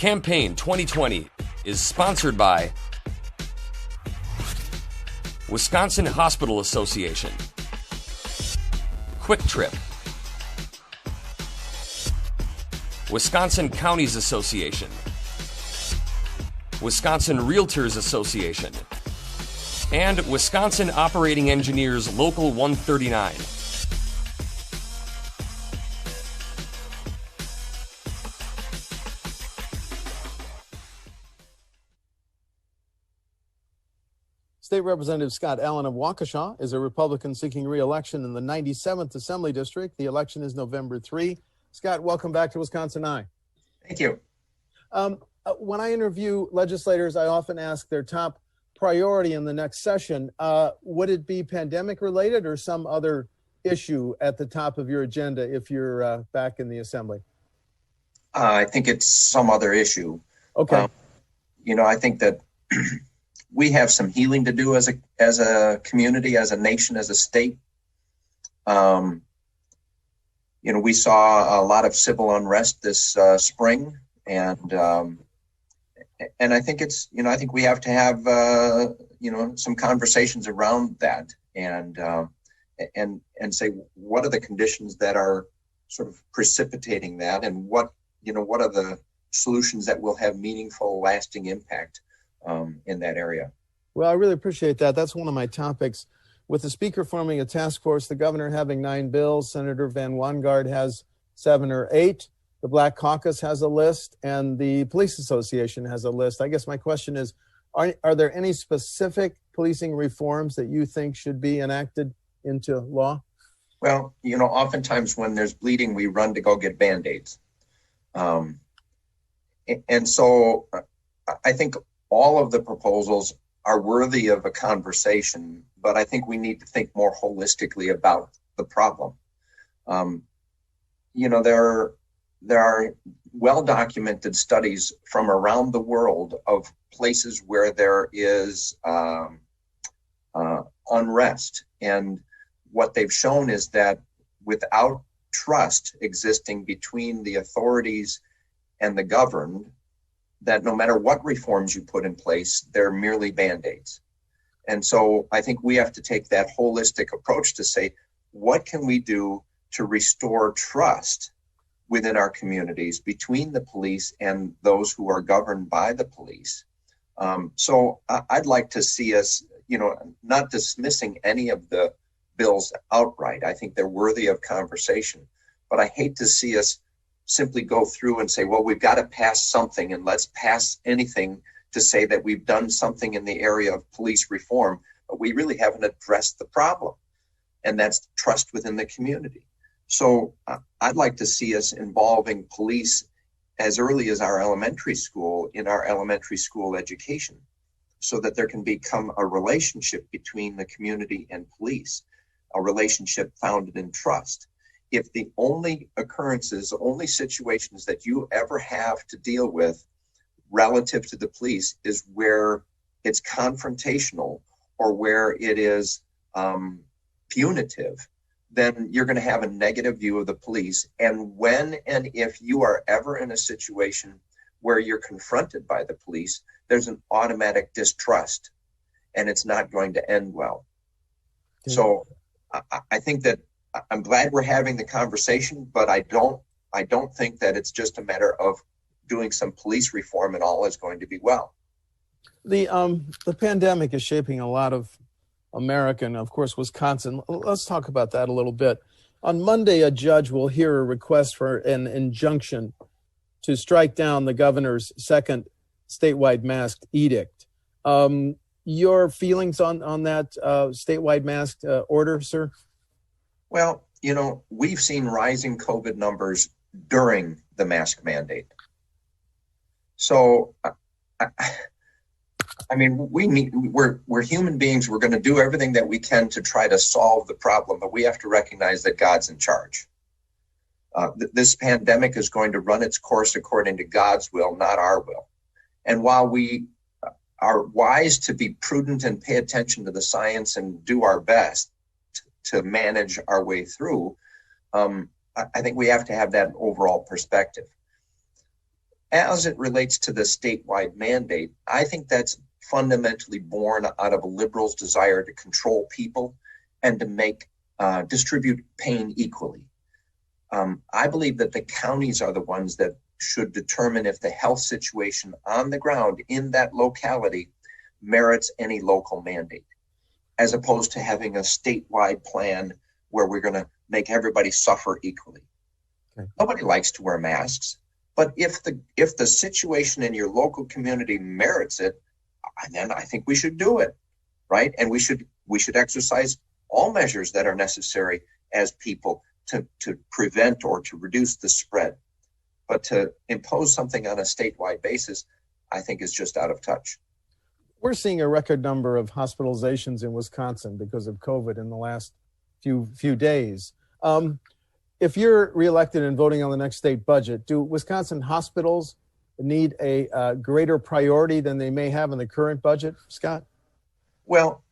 Campaign 2020 is sponsored by Wisconsin Hospital Association, Quick Trip, Wisconsin Counties Association, Wisconsin Realtors Association, and Wisconsin Operating Engineers Local 139. State Representative Scott Allen of Waukesha is a Republican seeking re-election in the 97th Assembly District. The election is November 3. Scott, welcome back to WisconsinEye. Thank you. When I interview legislators, I often ask their top priority in the next session. Would it be pandemic related or some other issue at the top of your agenda if you're back in the Assembly? I think it's some other issue. Okay. I think that we have some healing to do as a community, as a nation, as a state. We saw a lot of civil unrest this spring, and I think I think we have to have some conversations around that, and say what are the conditions that are sort of precipitating that, and what are the solutions that will have meaningful, lasting impact in that area. Well, I really appreciate that. That's one of my topics. With the Speaker forming a task force, the Governor having 9 bills, Senator Van Wanggaard has 7 or 8, the Black Caucus has a list, and the Police Association has a list. I guess my question is, are there any specific policing reforms that you think should be enacted into law? Well, oftentimes when there's bleeding, we run to go get Band-Aids. And so I think all of the proposals are worthy of a conversation, but I think we need to think more holistically about the problem. There are well-documented studies from around the world of places where there is unrest. And what they've shown is that without trust existing between the authorities and the governed, that no matter what reforms you put in place, they're merely Band-Aids. And so I think we have to take that holistic approach to say, what can we do to restore trust within our communities between the police and those who are governed by the police? So I'd like to see us, not dismissing any of the bills outright. I think they're worthy of conversation, but I hate to see us simply go through and say, well, we've got to pass something, and let's pass anything to say that we've done something in the area of police reform, but we really haven't addressed the problem, and that's trust within the community. So I'd like to see us involving police as early as our elementary school, in our elementary school education, so that there can become a relationship between the community and police, a relationship founded in trust. If the only situations that you ever have to deal with relative to the police is where it's confrontational or where it is punitive, then you're going to have a negative view of the police. And when and if you are ever in a situation where you're confronted by the police, there's an automatic distrust, and it's not going to end well. Yeah. So I think that I'm glad we're having the conversation, but I don't think that it's just a matter of doing some police reform and all is going to be well. The pandemic is shaping a lot of America and, of course, Wisconsin. Let's talk about that a little bit. On Monday, a judge will hear a request for an injunction to strike down the governor's second statewide masked edict. Your feelings on that statewide masked order, sir? Well, we've seen rising COVID numbers during the mask mandate. So, we're human beings. We're going to do everything that we can to try to solve the problem, but we have to recognize that God's in charge. This pandemic is going to run its course according to God's will, not our will. And while we are wise to be prudent and pay attention to the science and do our best to manage our way through, I think we have to have that overall perspective. as it relates to the statewide mandate, I think that's fundamentally born out of a liberal's desire to control people and to distribute pain equally. I believe that the counties are the ones that should determine if the health situation on the ground in that locality merits any local mandate, as opposed to having a statewide plan where we're going to make everybody suffer equally. Okay. Nobody likes to wear masks, but if the situation in your local community merits it, then I think we should do it, right? And we should exercise all measures that are necessary as people to prevent or to reduce the spread. But to impose something on a statewide basis, I think is just out of touch. We're seeing a record number of hospitalizations in Wisconsin because of COVID in the last few days. If you're reelected and voting on the next state budget, do Wisconsin hospitals need a greater priority than they may have in the current budget, Scott? Well,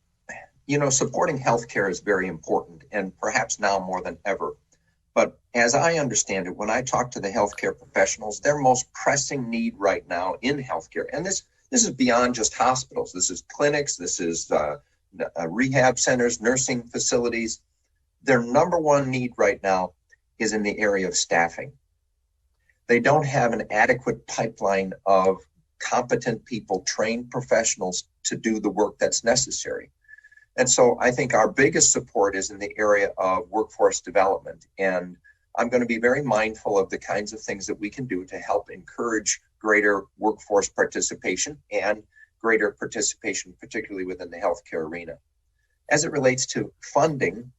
supporting healthcare is very important, and perhaps now more than ever. But as I understand it, when I talk to the healthcare professionals, their most pressing need right now in healthcare, and this is beyond just hospitals. This is clinics, this is rehab centers, nursing facilities. Their number one need right now is in the area of staffing. They don't have an adequate pipeline of competent people, trained professionals to do the work that's necessary. And so I think our biggest support is in the area of workforce development. And I'm going to be very mindful of the kinds of things that we can do to help encourage greater workforce participation and greater participation, particularly within the healthcare arena. As it relates to funding,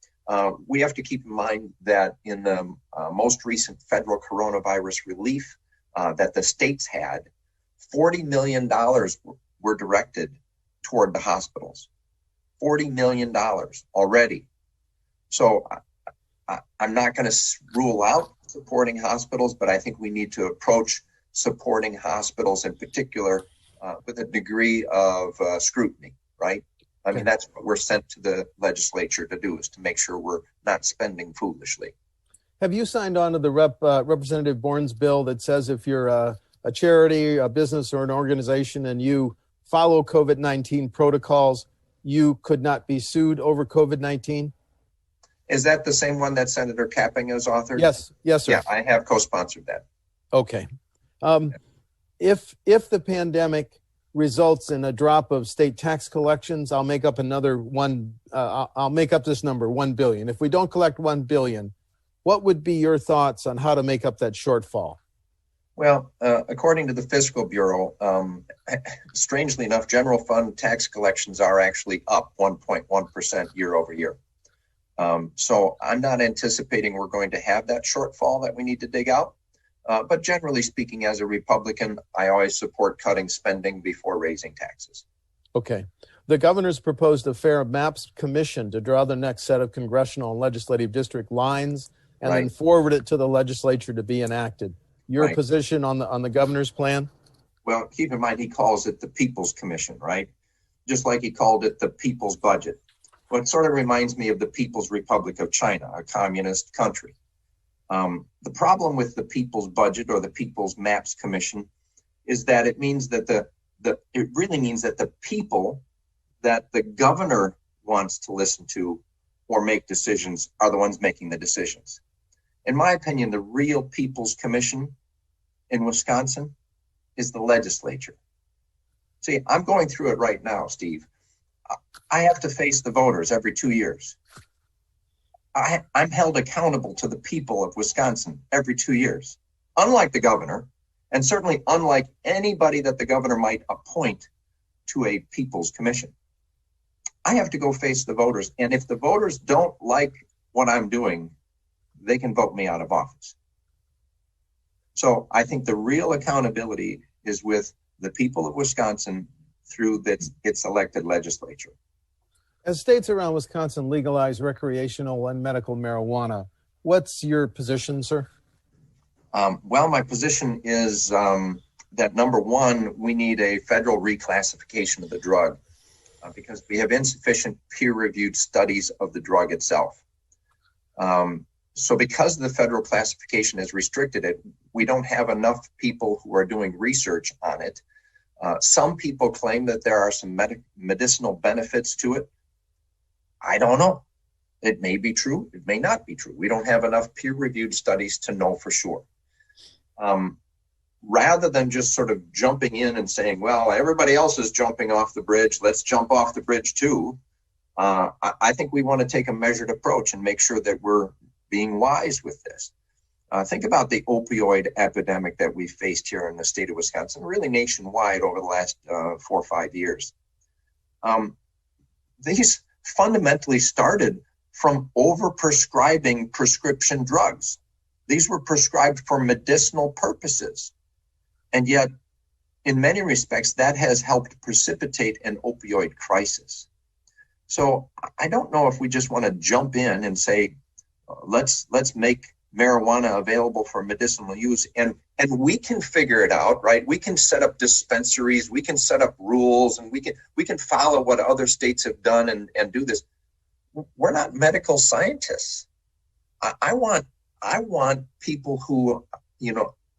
we have to keep in mind that in the most recent federal coronavirus relief that the states had, $40 million were directed toward the hospitals. $40 million already. So I'm not going to rule out supporting hospitals, but I think we need to approach supporting hospitals in particular with a degree of scrutiny, right? I mean, that's what we're sent to the legislature to do, is to make sure we're not spending foolishly. Have you signed on to the Representative Bourne's bill that says if you're a charity, a business, or an organization and you follow COVID-19 protocols, you could not be sued over COVID-19? Is that the same one that Senator Capping has authored? Yes, sir. Yeah, I have co-sponsored that. Okay. If the pandemic results in a drop of state tax collections, I'll make up another one. I'll make up this number, 1 billion. If we don't collect 1 billion, what would be your thoughts on how to make up that shortfall? Well, according to the Fiscal Bureau, strangely enough, general fund tax collections are actually up 1.1% year over year. So I'm not anticipating we're going to have that shortfall that we need to dig out. But generally speaking, as a Republican, I always support cutting spending before raising taxes. Okay. The governor's proposed a Fair Maps Commission to draw the next set of congressional and legislative district lines and then forward it to the legislature to be enacted. Your position on the governor's plan? Well, keep in mind, he calls it the People's Commission, right? Just like he called it the People's Budget. Well, it sort of reminds me of the People's Republic of China, a communist country. The problem with the People's Budget or the People's Maps Commission is that it means that it really means that the people that the governor wants to listen to or make decisions are the ones making the decisions. In my opinion, the real People's Commission in Wisconsin is the legislature. See, I'm going through it right now, Steve. I have to face the voters every 2 years. I'm held accountable to the people of Wisconsin every 2 years, unlike the governor, and certainly unlike anybody that the governor might appoint to a People's Commission. I have to go face the voters, and if the voters don't like what I'm doing, they can vote me out of office. So I think the real accountability is with the people of Wisconsin through its elected legislature. As states around Wisconsin legalize recreational and medical marijuana, what's your position, sir? Well, my position is that number one, we need a federal reclassification of the drug because we have insufficient peer-reviewed studies of the drug itself. So because the federal classification has restricted it, we don't have enough people who are doing research on it. Some people claim that there are some medicinal benefits to it. I don't know. It may be true. It may not be true. We don't have enough peer-reviewed studies to know for sure. Rather than just sort of jumping in and saying, well, everybody else is jumping off the bridge, let's jump off the bridge too. I think we want to take a measured approach and make sure that we're being wise with this. Think about the opioid epidemic that we faced here in the state of Wisconsin, really nationwide over the last 4 or 5 years. These fundamentally started from overprescribing prescription drugs. These were prescribed for medicinal purposes. And yet, in many respects, that has helped precipitate an opioid crisis. So I don't know if we just want to jump in and say, let's make marijuana available for medicinal use, and we can figure it out, right? We can set up dispensaries, we can set up rules, and we can follow what other states have done and do this. We're not medical scientists. I want people who,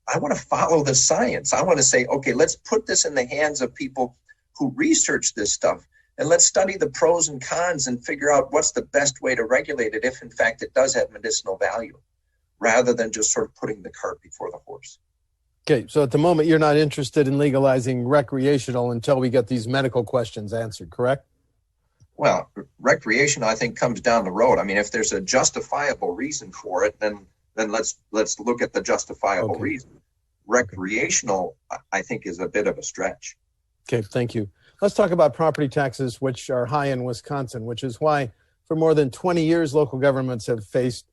I want to follow the science. I want to say, okay, let's put this in the hands of people who research this stuff, and let's study the pros and cons and figure out what's the best way to regulate it if, in fact, it does have medicinal value, rather than just sort of putting the cart before the horse. Okay, so at the moment, you're not interested in legalizing recreational until we get these medical questions answered, correct? Well, recreation, I think, comes down the road. I mean, if there's a justifiable reason for it, then let's look at the justifiable reason. Recreational, I think, is a bit of a stretch. Okay, thank you. Let's talk about property taxes, which are high in Wisconsin, which is why for more than 20 years, local governments have faced,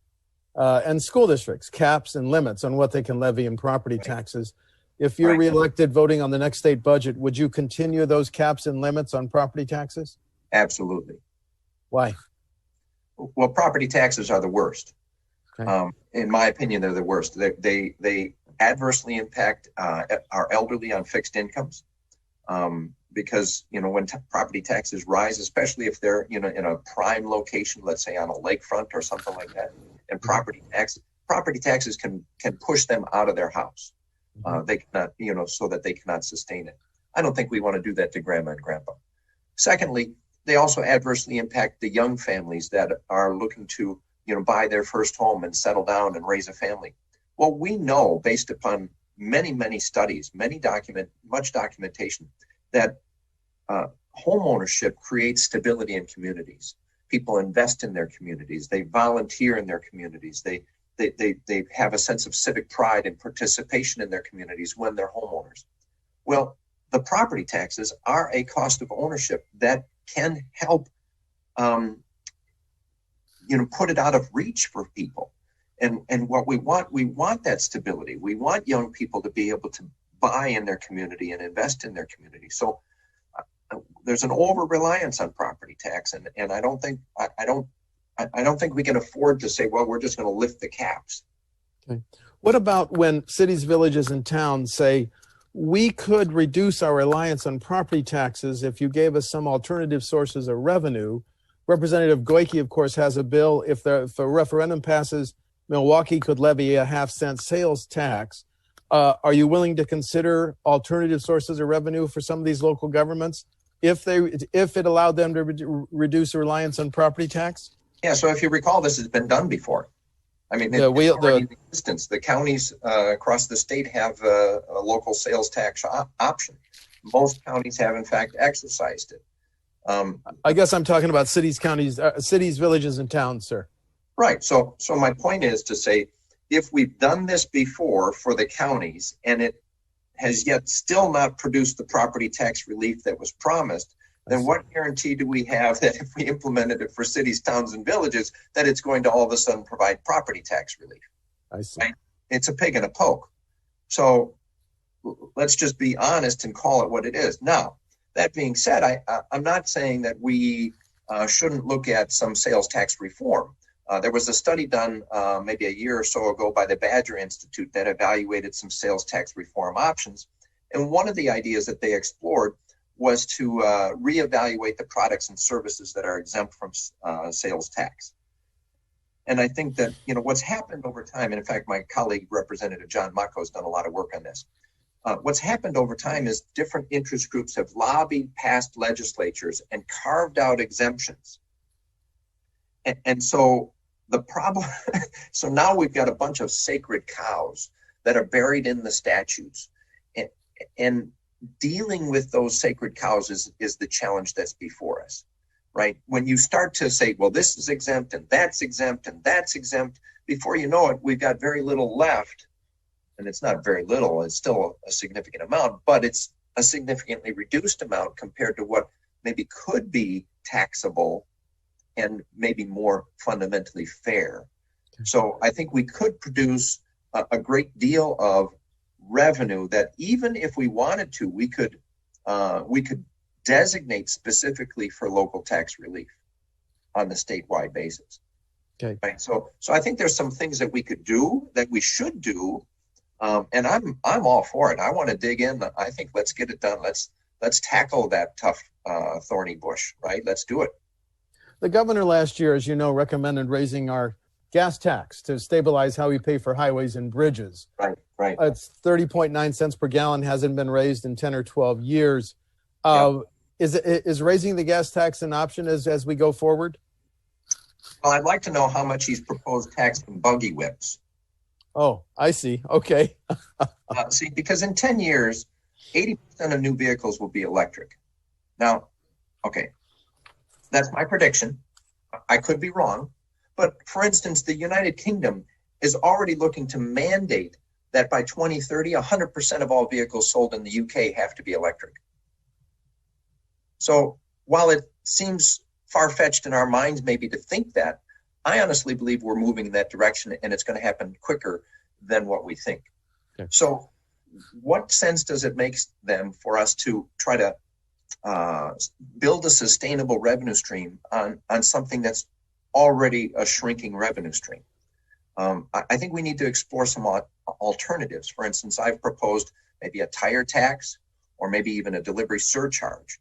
and school districts, caps and limits on what they can levy in property taxes. If you're reelected voting on the next state budget, would you continue those caps and limits on property taxes? Absolutely. Why? Well, property taxes are the worst. Okay. In my opinion, they're the worst. They adversely impact our elderly on fixed incomes. Because, when property taxes rise, especially if they're, in a prime location, let's say on a lakefront or something like that, and property taxes can push them out of their house. They cannot, so that they cannot sustain it. I don't think we want to do that to grandma and grandpa. Secondly, they also adversely impact the young families that are looking to, buy their first home and settle down and raise a family. Well, we know, based upon many, many studies, much documentation, that home ownership creates stability in communities. People invest in their communities. They volunteer in their communities. They have a sense of civic pride and participation in their communities when they're homeowners. Well, the property taxes are a cost of ownership that can help, put it out of reach for people. And what we want that stability. We want young people to be able to buy in their community and invest in their community. So there's an over-reliance on property tax, and I don't think we can afford to say, well, we're just going to lift the caps. Okay. What about when cities, villages, and towns say, we could reduce our reliance on property taxes if you gave us some alternative sources of revenue? Representative Goyke, of course, has a bill. If a referendum passes, Milwaukee could levy a half-cent sales tax. Are you willing to consider alternative sources of revenue for some of these local governments if it allowed them to reduce reliance on property tax? Yeah. So if you recall, this has been done before. I mean, in existence. The counties across the state have a local sales tax option. Most counties have, in fact, exercised it. I guess I'm talking about cities, counties, cities, villages, and towns, sir. Right. So my point is to say, if we've done this before for the counties and it has yet still not produced the property tax relief that was promised, then what guarantee do we have that if we implemented it for cities, towns, and villages, that it's going to all of a sudden provide property tax relief? I see. Right? It's a pig in a poke. So let's just be honest and call it what it is. Now, that being said, I'm not saying that we shouldn't look at some sales tax reform. There was a study done maybe a year or so ago by the Badger Institute that evaluated some sales tax reform options. And one of the ideas that they explored was to reevaluate the products and services that are exempt from sales tax. And I think that, what's happened over time, and in fact, my colleague, Representative John Mako, has done a lot of work on this. What's happened over time is different interest groups have lobbied past legislatures and carved out exemptions. And so the problem, so now we've got a bunch of sacred cows that are buried in the statutes. And dealing with those sacred cows is the challenge that's before us, right? When you start to say, well, this is exempt and that's exempt and that's exempt, before you know it, we've got very little left. And it's not very little, it's still a significant amount, but it's a significantly reduced amount compared to what maybe could be taxable and maybe more fundamentally fair. So I think we could produce a great deal of revenue that, even if we wanted to, we could designate specifically for local tax relief on the statewide basis. Okay. Right. So I think there's some things that we could do, that we should do, and I'm all for it. I want to dig in. I think let's get it done. Let's tackle that tough, thorny bush. Right. Let's do it. The governor last year, as you know, recommended raising our gas tax to stabilize how we pay for highways and bridges. Right. It's 30.9 cents per gallon, hasn't been raised in 10 or 12 years. Is raising the gas tax an option as we go forward? Well, I'd like to know how much he's proposed taxing buggy whips. Oh, I see. Okay. Because in 10 years, 80% of new vehicles will be electric. Now, okay, that's my prediction. I could be wrong. But for instance, the United Kingdom is already looking to mandate that by 2030, 100% of all vehicles sold in the UK have to be electric. So while it seems far-fetched in our minds maybe to think that, I honestly believe we're moving in that direction, and it's going to happen quicker than what we think. Okay. So what sense does it make then for us to try to build a sustainable revenue stream on something that's already a shrinking revenue stream? I think we need to explore some alternatives. For instance, I've proposed maybe a tire tax or maybe even a delivery surcharge.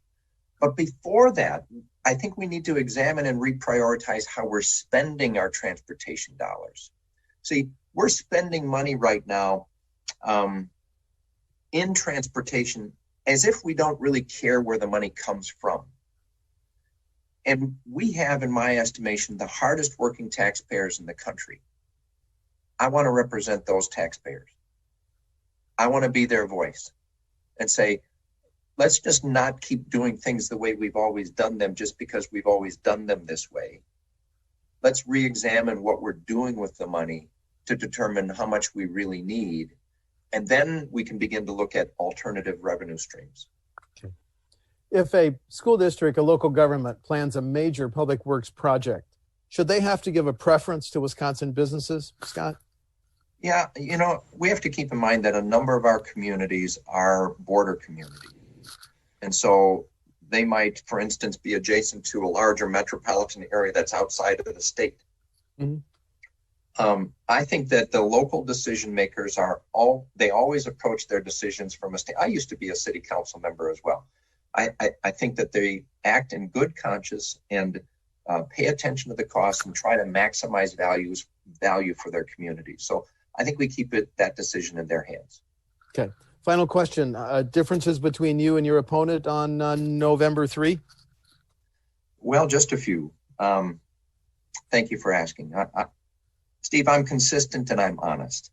But before that, I think we need to examine and reprioritize how we're spending our transportation dollars. See, we're spending money right now in transportation as if we don't really care where the money comes from. And we have, in my estimation, the hardest working taxpayers in the country. I want to represent those taxpayers. I want to be their voice and say, let's just not keep doing things the way we've always done them just because we've always done them this way. Let's re-examine what we're doing with the money to determine how much we really need. And then we can begin to look at alternative revenue streams. Okay. If a school district, a local government plans a major public works project, should they have to give a preference to Wisconsin businesses, Scott? Yeah, we have to keep in mind that a number of our communities are border communities. And so they might, for instance, be adjacent to a larger metropolitan area that's outside of the state. Mm-hmm. I think that the local decision makers they always approach their decisions from a state. I used to be a city council member as well. I think that they act in good conscience and pay attention to the costs and try to maximize value for their community. So I think we keep that decision in their hands. Okay. Final question. Differences between you and your opponent on November 3? Well, just a few. Thank you for asking. Steve, I'm consistent and I'm honest.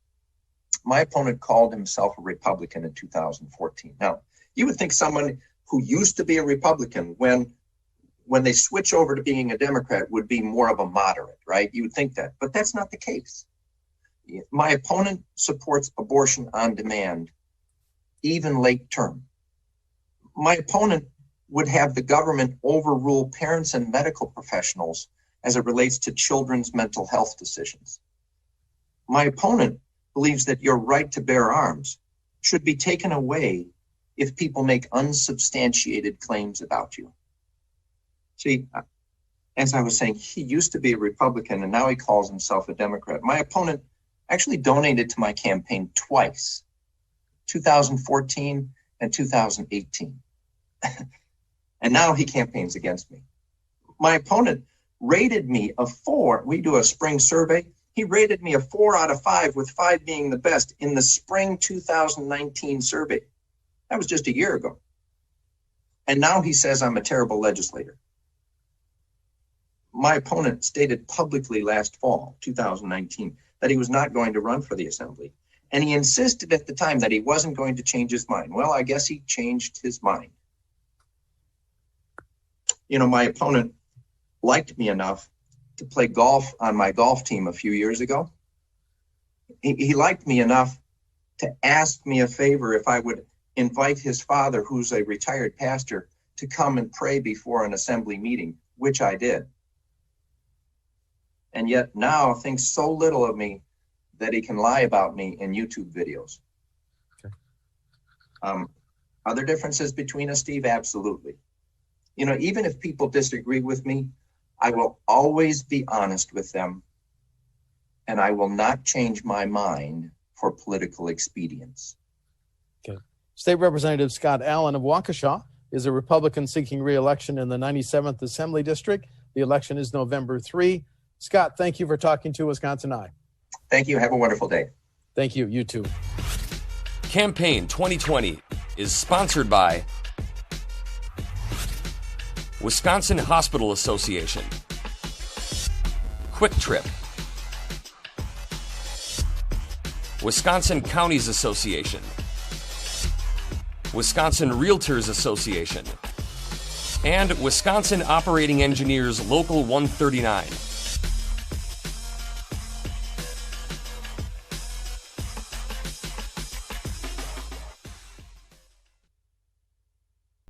My opponent called himself a Republican in 2014. Now, you would think someone who used to be a Republican, when they switch over to being a Democrat, would be more of a moderate, right? You would think that, but that's not the case. My opponent supports abortion on demand, even late term. My opponent would have the government overrule parents and medical professionals as it relates to children's mental health decisions. My opponent believes that your right to bear arms should be taken away if people make unsubstantiated claims about you. See, as I was saying, he used to be a Republican and now he calls himself a Democrat. My opponent actually donated to my campaign twice, 2014 and 2018. And now he campaigns against me. My opponent rated me a 4. We do a spring survey. He rated me a 4 out of 5, with 5 being the best in the spring 2019 survey. That was just a year ago. And now he says I'm a terrible legislator. My opponent stated publicly last fall, 2019, that he was not going to run for the assembly. And he insisted at the time that he wasn't going to change his mind. Well, I guess he changed his mind. You know, my opponent liked me enough to play golf on my golf team a few years ago. He liked me enough to ask me a favor if I would invite his father, who's a retired pastor, to come and pray before an assembly meeting, which I did. And yet now thinks so little of me that he can lie about me in YouTube videos. Okay. Are there differences between us, Steve? Absolutely. You know, even if people disagree with me, I will always be honest with them, and I will not change my mind for political expedience. Okay. State Representative Scott Allen of Waukesha is a Republican seeking re-election in the 97th Assembly District. The election is November 3. Scott, thank you for talking to WisconsinEye. Thank you. Have a wonderful day. Thank you. You too. Campaign 2020 is sponsored by Wisconsin Hospital Association, Quick Trip, Wisconsin Counties Association, Wisconsin Realtors Association, and Wisconsin Operating Engineers Local 139.